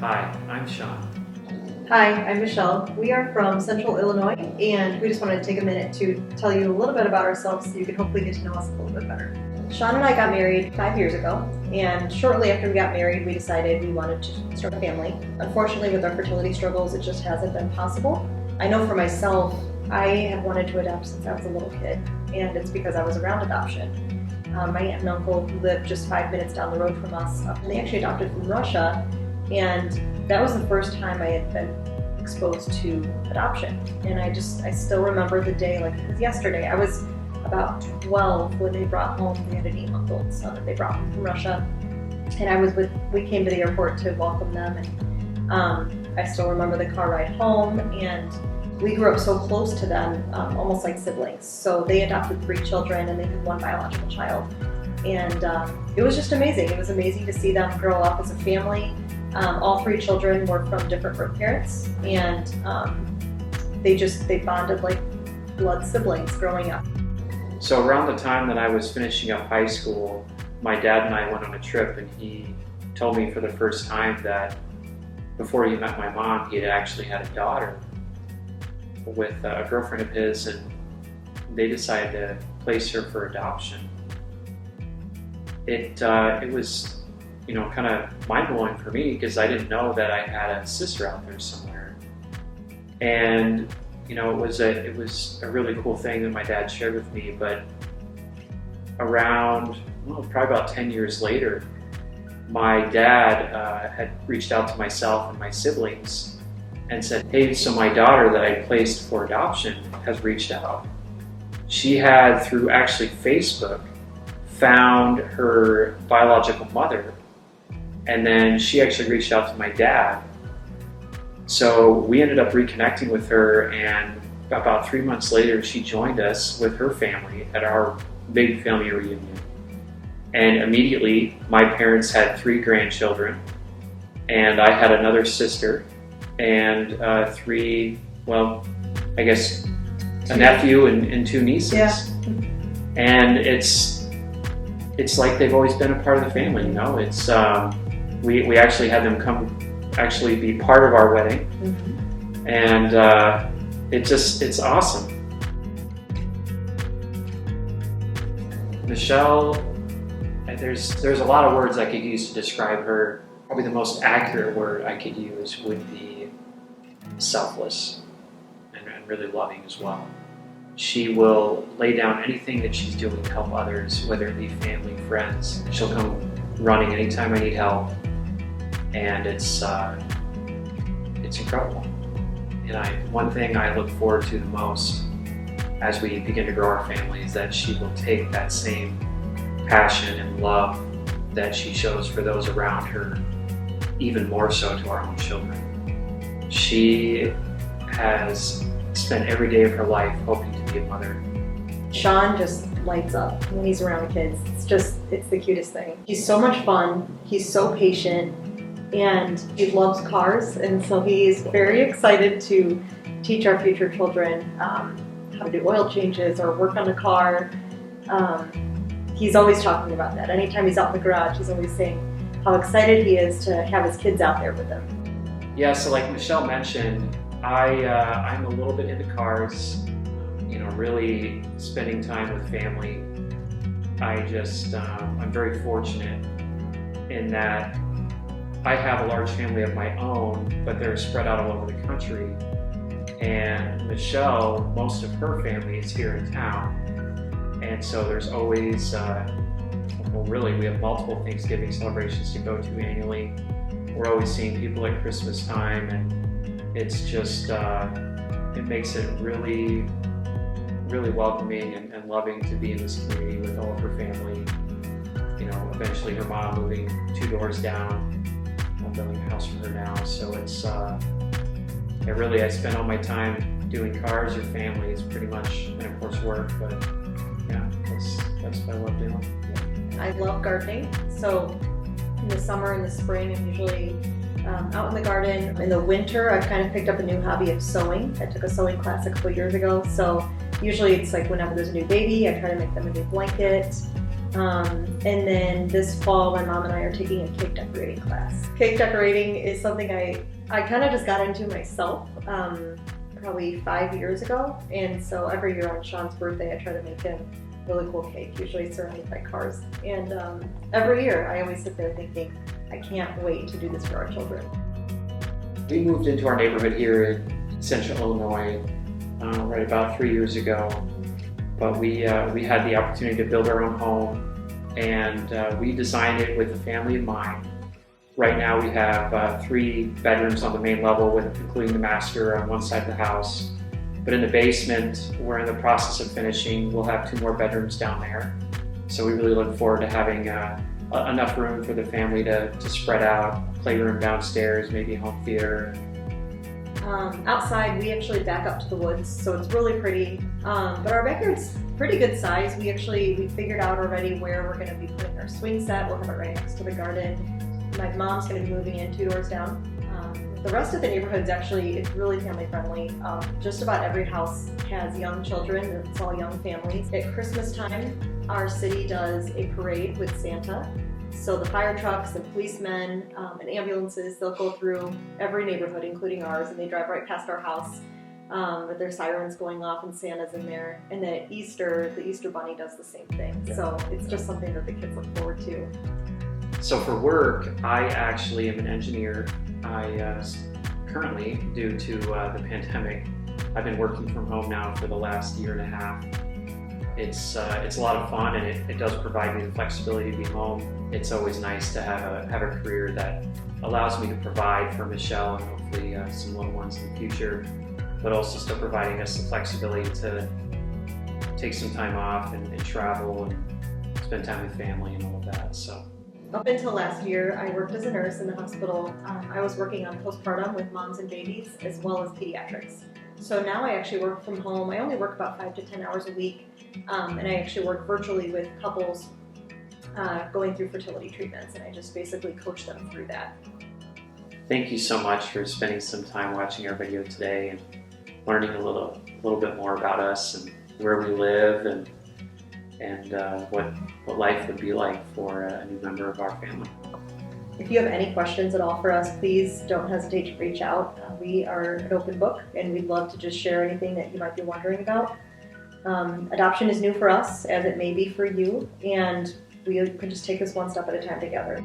Hi, I'm Sean. Hi, I'm Michelle. We are from Central Illinois, and we just wanted to take a minute to tell you a little bit about ourselves so you can hopefully get to know us a little bit better. Sean and I got married 5 years ago, and shortly after we got married, we decided we wanted to start a family. Unfortunately, with our fertility struggles, it just hasn't been possible. I know for myself, I have wanted to adopt since I was a little kid, and it's because I was around adoption. My aunt and uncle who lived just 5 minutes down the road from us, and they actually adopted from Russia, and that was the first time I had been exposed to adoption. And I still remember the day like it was yesterday. I was about 12 when they brought home, they had an 8-month-old son that they brought home from Russia. And we came to the airport to welcome them, and I still remember the car ride home, and we grew up so close to them, almost like siblings. So they adopted 3 children and they had 1 biological child. And it was just amazing. It was amazing to see them grow up as a family. All 3 children were from different birth parents, and they bonded like blood siblings growing up. So around the time that I was finishing up high school, my dad and I went on a trip, and he told me for the first time that before he met my mom, he had actually had a daughter with a girlfriend of his, and they decided to place her for adoption. It was, kind of mind-blowing for me because I didn't know that I had a sister out there somewhere. And it was a really cool thing that my dad shared with me. But around probably about 10 years later, my dad had reached out to myself and my siblings and said, "Hey, so my daughter that I placed for adoption has reached out." She had, through actually Facebook, found her biological mother, and then she actually reached out to my dad. So we ended up reconnecting with her, and about 3 months later, she joined us with her family at our big family reunion. And immediately, my parents had 3 grandchildren, and I had another sister, and a nephew and 2 nieces. Yeah. And it's like they've always been a part of the family, It's we actually had them come actually be part of our wedding. Mm-hmm. And it's awesome. Michelle, there's a lot of words I could use to describe her. Probably the most accurate word I could use would be selfless and really loving as well. She will lay down anything that she's doing to help others, whether it be family, friends. She'll come running anytime I need help, and it's incredible. And one thing I look forward to the most as we begin to grow our family is that she will take that same passion and love that she shows for those around her, even more so to our own children. She has spent every day of her life hoping to be a mother. Sean just lights up when he's around kids. It's the cutest thing. He's so much fun. He's so patient, and he loves cars, and so he's very excited to teach our future children how to do oil changes or work on a car. He's always talking about that. Anytime he's out in the garage, he's always saying how excited he is to have his kids out there with him. Yeah, so like Michelle mentioned, I'm a little bit into cars, really spending time with family. I'm very fortunate in that I have a large family of my own, but they're spread out all over the country. And Michelle, most of her family is here in town. And so there's always, we have multiple Thanksgiving celebrations to go to annually. We're always seeing people at Christmas time, and it's just, it makes it really, really welcoming and loving to be in this community with all of her family. Eventually her mom moving 2 doors down. I'm building a house for her now. So I spend all my time doing cars or family. It's pretty much, and of course work, but yeah, that's what I love doing. I love gardening. So in the summer and the spring, I'm usually out in the garden. In the winter, I've kind of picked up a new hobby of sewing. I took a sewing class a couple years ago. So usually it's like whenever there's a new baby, I try to make them a new blanket. And then this fall, my mom and I are taking a cake decorating class. Cake decorating is something I kind of just got into myself probably 5 years ago. And so every year on Sean's birthday, I try to make him a really cool cake, usually surrounded by cars. And every year, I always sit there thinking, I can't wait to do this for our children. We moved into our neighborhood here in Central Illinois right about 3 years ago. But we had the opportunity to build our own home, and we designed it with a family in mind. Right now we have 3 bedrooms on the main level, including the master on one side of the house. But in the basement, we're in the process of finishing. We'll have 2 more bedrooms down there. So we really look forward to having enough room for the family to spread out, playroom downstairs, maybe home theater. Outside, we actually back up to the woods, so it's really pretty. But our backyard's pretty good size. We figured out already where we're going to be putting our swing set. We'll have it right next to the garden. My mom's going to be moving in 2 doors down. The rest of the neighborhood's it's really family friendly. Just about every house has young children. It's all young families. At Christmas time, our city does a parade with Santa. So the fire trucks and policemen and ambulances, they'll go through every neighborhood, including ours, and they drive right past our house with their sirens going off and Santa's in there. And then at Easter, the Easter Bunny does the same thing. So it's just something that the kids look forward to. So for work, I actually am an engineer. I currently, due to the pandemic, I've been working from home now for the last 1.5 years. It's a lot of fun, and it does provide me the flexibility to be home. It's always nice to have a career that allows me to provide for Michelle and hopefully some little ones in the future, but also still providing us the flexibility to take some time off and travel and spend time with family and all of that. So. Up until last year, I worked as a nurse in the hospital. I was working on postpartum with moms and babies, as well as pediatrics. So now I actually work from home. I only work about 5 to 10 hours a week, and I actually work virtually with couples going through fertility treatments, and I just basically coach them through that. Thank you so much for spending some time watching our video today and learning a little bit more about us and where we live and what life would be like for a new member of our family. If you have any questions at all for us, please don't hesitate to reach out. We are an open book, and we'd love to just share anything that you might be wondering about. Adoption is new for us, as it may be for you, and we can just take this one step at a time together.